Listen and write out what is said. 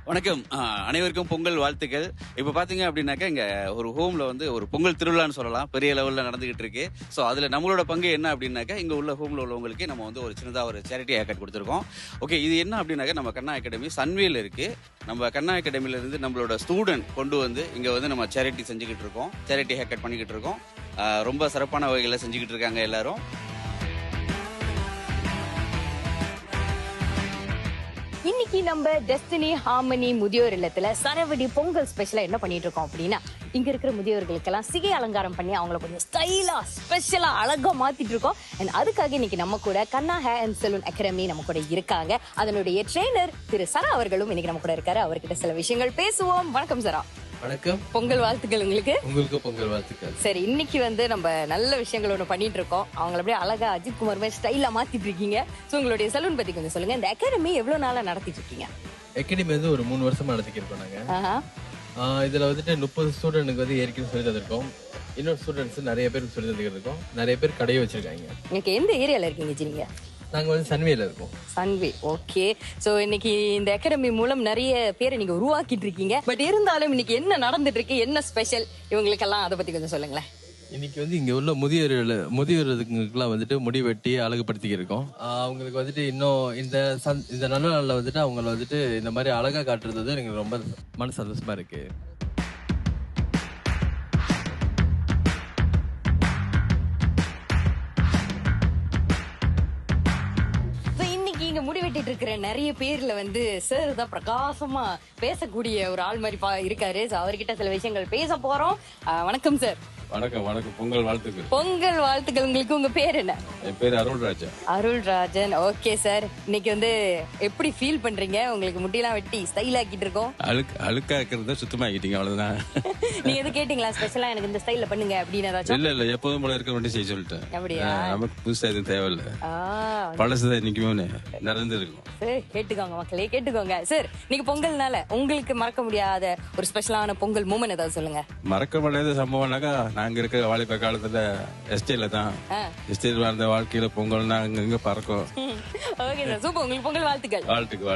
வணக்கம். அனைவருக்கும் பொங்கல் வாழ்த்துக்கள். இப்ப பாத்தீங்க அப்படின்னாக்கா இங்க ஒரு ஹோம்ல வந்து ஒரு பொங்கல் திருவிழான்னு சொல்லலாம், பெரிய லெவல்ல நடந்துகிட்டு இருக்கு. சோ அதுல நம்மளோட பங்கு என்ன அப்படின்னாக்கா இங்க உள்ள ஹோம்ல உள்ளவங்களுக்கு நம்ம வந்து ஒரு சின்னதா ஒரு சேரிட்டி ஹேர் கட் கொடுத்துருக்கோம். ஓகே, இது என்ன அப்படின்னாக்கா நம்ம கண்ணா அகாடமி சன்வேல இருக்கு. நம்ம கண்ணா அகாடமில இருந்து நம்மளோட ஸ்டூடெண்ட் கொண்டு வந்து இங்க வந்து நம்ம சேரிட்டி செஞ்சுக்கிட்டு இருக்கோம், சேரிட்டி ஹேர் கட் பண்ணிக்கிட்டு இருக்கோம். ரொம்ப சிறப்பான வகையில செஞ்சுக்கிட்டு இருக்காங்க எல்லாரும். இன்னைக்கு நம்ம டெஸ்டினி ஹார்மனி முதியோர் இல்லத்துல சரவடி பொங்கல் ஸ்பெஷலா என்ன பண்ணிட்டு இருக்கோம் அப்படின்னா, இங்க இருக்கிற முதியோர்களுக்கெல்லாம் சிகை அலங்காரம் பண்ணி அவங்களை கொஞ்சம் ஸ்டைலா ஸ்பெஷலா அழகா மாத்திட்டு இருக்கோம். அண்ட் அதுக்காக இன்னைக்கு நம்ம கூட கண்ணா ஹேர் அண்ட் சலூன் அகாடமி நம்ம கூட இருக்காங்க. அதனுடைய ட்ரெய்னர் திரு சரா அவர்களும் இன்னைக்கு நம்ம கூட இருக்காரு. அவர்கிட்ட சில விஷயங்கள் பேசுவோம். வணக்கம் சரா. வணக்கம். பொங்கல் வாழ்த்துக்கள் உங்களுக்கு. உங்களுக்கு பொங்கல் வாழ்த்துக்கள். சரி, இன்னைக்கு வந்து நம்ம நல்ல விஷயங்கள் ஒண்ணு பண்ணிட்டு இருக்கோம். அவங்களை அப்படியே அழகா அஜித் குமார் மாதிரி ஸ்டைலா மாத்திட்டு இருக்கீங்க. சோ உங்களுடைய சலூன் பத்தி கொஞ்சம் சொல்லுங்க. இந்த அகாடமி எவ்வளவு நாளா நடத்திட்டு இருக்கீங்க? அகாடமி வந்து ஒரு 3 வருஷமா நடத்திக்கிட்டு நாங்க. இதுல வந்துட்டு 30 ஸ்டூடெண்ட்க்கு வந்து ஏற்கனவே சொல்லி தந்திருக்கோம். இன்னொரு ஸ்டூடெண்ட்ஸ் நிறைய பேருக்கு சொல்லி தந்துக்கிட்டு இருக்கோம். நிறைய பேர் கடையை வச்சிருக்காங்க. இன்னைக்கு எந்த ஏரியால இருக்கீங்க நீங்க? நாங்க வந்து சன்வேல இருக்கோம். Sunway, okay. சோ இன்னைக்கு இந்த அகாடமி மூலம் நிறைய பேரை நீங்க உருவாக்கிட்டு இருக்கீங்க. பட் இருந்தாலும் இன்னைக்கு என்ன நடந்துட்டு இருக்கு, என்ன ஸ்பெஷல் இவங்களுக்கெல்லாம், அதை பத்தி கொஞ்சம் சொல்லுங்களேன். இன்னைக்கு வந்து இங்க உள்ள முதியோர்களுக்கெல்லாம் வந்துட்டு முடி வெட்டி அழகுபடுத்திக்கிட்டு இருக்கோம். அவங்களுக்கு வந்துட்டு இன்னும் இந்த நல்ல நாள்ல வந்துட்டு அவங்கள வந்துட்டு இந்த மாதிரி அழகா காட்டுறது வந்து எனக்கு ரொம்ப மன சந்தோஷமா இருக்கு. இங்க முடி வெட்டிட்டு இருக்கிற நிறைய பேர்ல வந்து சார் தான் பிரகாசமா பேசக்கூடிய ஒரு ஆள் மாதிரி இருக்காரு. அவர்கிட்ட சில விஷயங்கள் பேச போறோம். வணக்கம் சார். வணக்கம். வணக்கம். பொங்கல் வாழ்த்துக்கள். பொங்கல் வாழ்த்துக்கள் உங்களுக்கு. உங்க பேர் என்ன? என் பேர் அருள்ராஜன். Arulrajan, okay sir. இன்னைக்கு வந்து எப்படி ஃபீல் பண்றீங்க? உங்களுக்கு முடியெல்லாம் வெட்டி ஸ்டைல் ஆக்கிட்டு இருக்கோம். அழுக்கா இருக்கிறத சுத்தமாக்கிட்டீங்க, அவ்வளவுதான். நீங்க எது கேட்டீங்களா ஸ்பெஷலா எனக்கு இந்த ஸ்டைல்ல பண்ணுங்க அப்படின்னு ஏதாச்சும்? இல்ல எப்போதும் போல இருக்க வேண்டிய செய்ய சொல்லிட்டேன். அப்படியா? நமக்கு புதுசா எதுவும் தேவையில்ல. பழசுதான் இன்னைக்குமே நடந்து இருக்கும். கேட்டுக்கோங்க மக்களே, கேட்டுக்கோங்க சார். நீங்க பொங்கல்னால உங்களுக்கு மறக்க முடியாத ஒரு ஸ்பெஷலான பொங்கல் மூமெண்ட் ஏதாவது சொல்லுங்க. மறக்க முடியாத சம்பவம்னாக்கா, நாங்க இருக்கிற வாலிப காலத்துல எஸ்டேல தான். எஸ்டேல் வாழ்ந்த வாழ்க்கையில பொங்கல்னா அங்க பறக்கும். Okay sir, super. உங்களுக்கு பொங்கல் வாழ்த்துக்கள். வாழ்த்துக்கு.